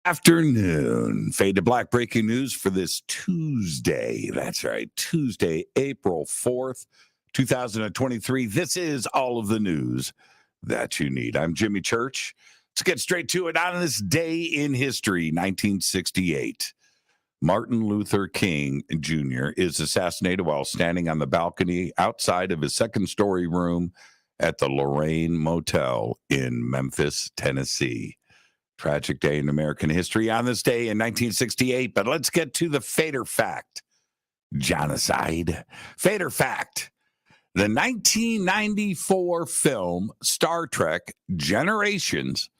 Afternoon. Fade to Black breaking news for this Tuesday. That's right, Tuesday, April 4th, 2023. This is all of the news that you need. I'm Jimmy Church. Let's get straight to it. On this day in history, 1968, Martin Luther King Jr. is assassinated while standing on the balcony outside of his second-story room at the Lorraine Motel in Memphis, Tennessee. Tragic day in American history on this day in 1968. But let's get to the Fader fact. Genocide. Fader fact. The 1994 film Star Trek Generations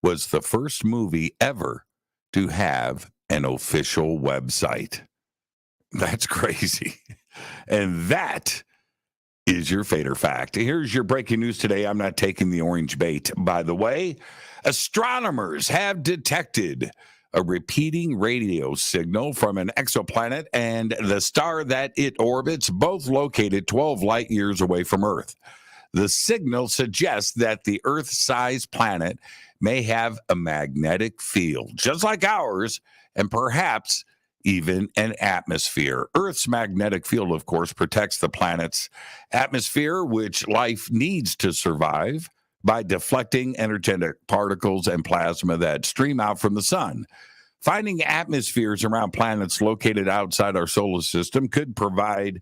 was the first movie ever to have an official website. That's crazy. And that is your Fader fact. Here's your breaking news today. I'm not taking the orange bait, by the way. Astronomers have detected a repeating radio signal from an exoplanet and the star that it orbits, both located 12 light years away from Earth. The signal suggests that the Earth-sized planet may have a magnetic field, just like ours, and perhaps even an atmosphere. Earth's magnetic field, of course, protects the planet's atmosphere, which life needs to survive, by deflecting energetic particles and plasma that stream out from the sun. Finding atmospheres around planets located outside our solar system could provide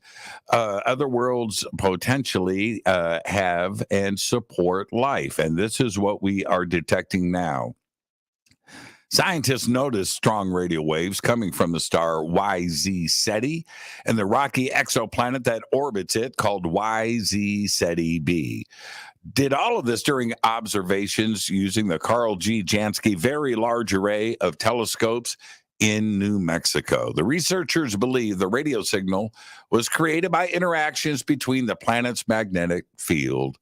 other worlds potentially have and support life. And this is what we are detecting now. Scientists noticed strong radio waves coming from the star YZ Ceti and the rocky exoplanet that orbits it called YZ Ceti b. Did all of this during observations using the Carl G. Jansky Very Large Array of Telescopes in New Mexico. The researchers believe the radio signal was created by interactions between the planet's magnetic field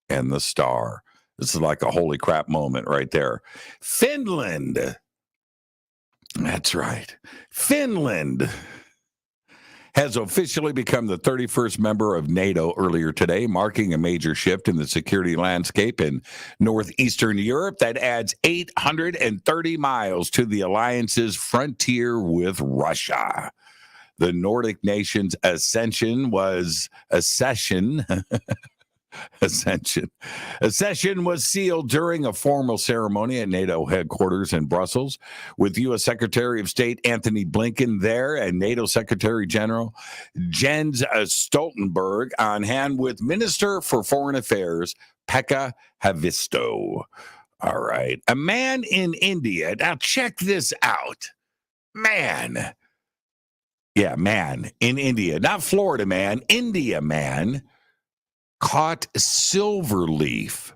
and the star. This is like a holy crap moment right there. Finland. That's right. Finland has officially become the 31st member of NATO earlier today, marking a major shift in the security landscape in northeastern Europe that adds 830 miles to the alliance's frontier with Russia. The Nordic nation's accession was sealed during a formal ceremony at NATO headquarters in Brussels, with U.S. Secretary of State Anthony Blinken there and NATO Secretary General Jens Stoltenberg on hand with Minister for Foreign Affairs Pekka Haavisto. All right. A man in India. Now check this out. Man. Yeah, man in India. Not Florida man. India man. Caught silverleaf.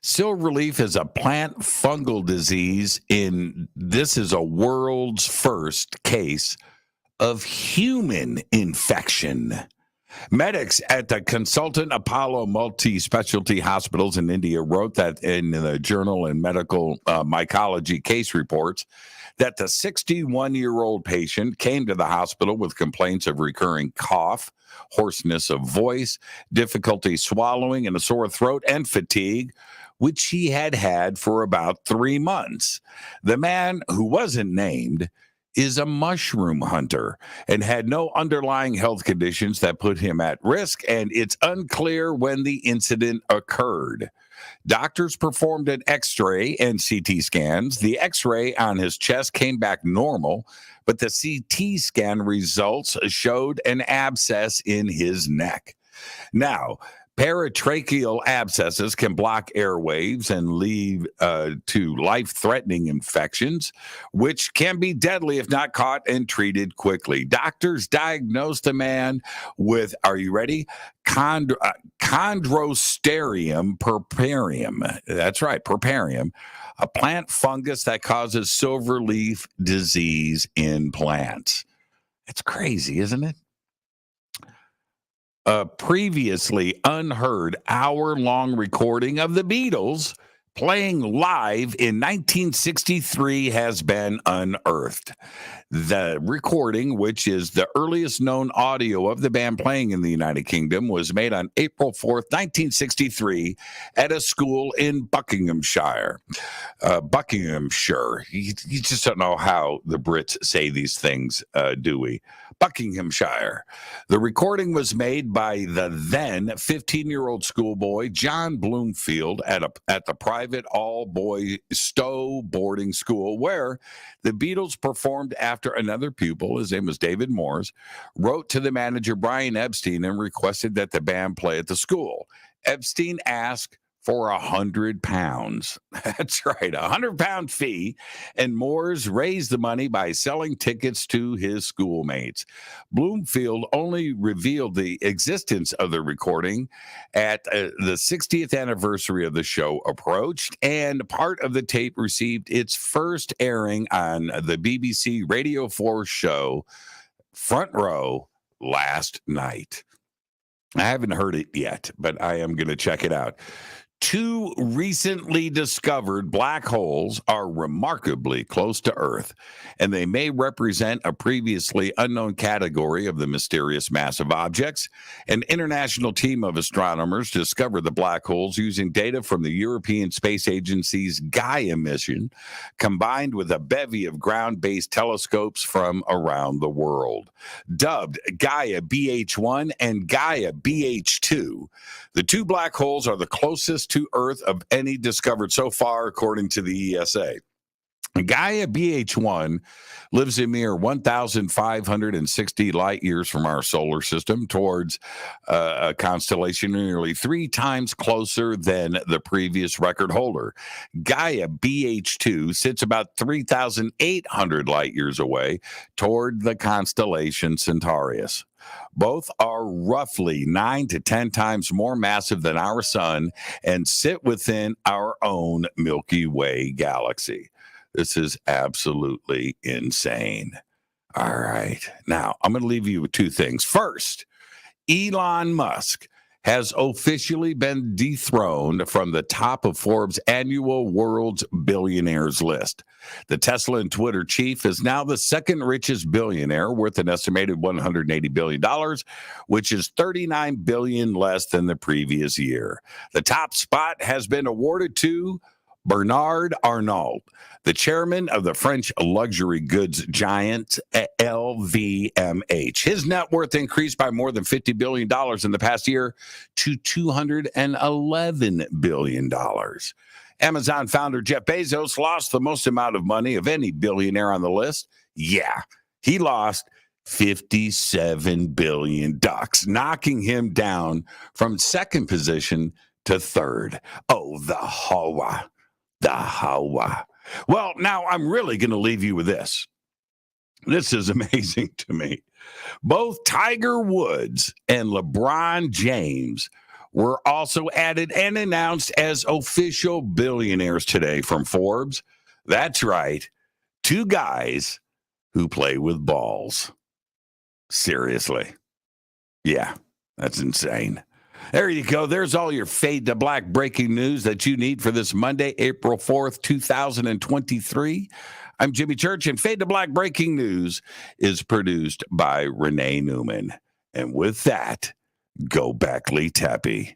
Silverleaf is a plant fungal disease this is a world's first case of human infection. Medics at the Consultant Apollo multi-specialty hospitals in India wrote that in the Journal in Medical Mycology case reports that the 61-year-old patient came to the hospital with complaints of recurring cough, hoarseness of voice, difficulty swallowing, and a sore throat, and fatigue, which he had had for about 3 months. The man, who wasn't named, is a mushroom hunter and had no underlying health conditions that put him at risk, and it's unclear when the incident occurred. Doctors performed an X-ray and CT scans. The X-ray on his chest came back normal, but the CT scan results showed an abscess in his neck. Now, paratracheal abscesses can block airwaves and lead to life-threatening infections, which can be deadly if not caught and treated quickly. Doctors diagnosed the man with, are you ready? Chondrosterium purpureum. That's right, purpureum, a plant fungus that causes silverleaf disease in plants. It's crazy, isn't it? A previously unheard hour-long recording of the Beatles playing live in 1963 has been unearthed. The recording, which is the earliest known audio of the band playing in the United Kingdom, was made on April 4th, 1963, at a school in Buckinghamshire. Buckinghamshire. You just don't know how the Brits say these things, do we? Buckinghamshire. The recording was made by the then 15-year-old schoolboy John Bloomfield at the private all-boy Stowe boarding school, where the Beatles performed after another pupil, his name was David Morse, wrote to the manager Brian Epstein and requested that the band play at the school. Epstein asked for £100. That's right, £100 fee. And Moores raised the money by selling tickets to his schoolmates. Bloomfield only revealed the existence of the recording at the 60th anniversary of the show approached, and part of the tape received its first airing on the BBC Radio 4 show Front Row last night. I haven't heard it yet, but I am going to check it out. 2 recently discovered black holes are remarkably close to Earth, and they may represent a previously unknown category of the mysterious massive objects. An international team of astronomers discovered the black holes using data from the European Space Agency's Gaia mission, combined with a bevy of ground-based telescopes from around the world. Dubbed Gaia BH1 and Gaia BH2, the 2 black holes are the closest to Earth of any discovered so far, according to the ESA. Gaia BH1 lives a mere 1,560 light years from our solar system towards a constellation nearly 3 times closer than the previous record holder. Gaia BH2 sits about 3,800 light years away toward the constellation Centaurus. Both are roughly 9 to 10 times more massive than our sun and sit within our own Milky Way galaxy. This is absolutely insane. All right. Now, I'm going to leave you with 2 things. First, Elon Musk has officially been dethroned from the top of Forbes' annual World's Billionaires list. The Tesla and Twitter chief is now the second richest billionaire, worth an estimated $180 billion, which is $39 billion less than the previous year. The top spot has been awarded to Bernard Arnault, the chairman of the French luxury goods giant LVMH. His net worth increased by more than $50 billion in the past year to $211 billion. Amazon founder Jeff Bezos lost the most amount of money of any billionaire on the list. Yeah, he lost $57 billion, knocking him down from second position to third. Oh, the Hawa. The Hawa. Well, now I'm really going to leave you with this. This is amazing to me. Both Tiger Woods and LeBron James were also added and announced as official billionaires today from Forbes. That's right. 2 guys who play with balls. Seriously. Yeah, that's insane. There you go. There's all your Fade to Black breaking news that you need for this Monday, April 4th, 2023. I'm Jimmy Church, and Fade to Black breaking news is produced by Renee Newman. And with that, go Beckley Tepe.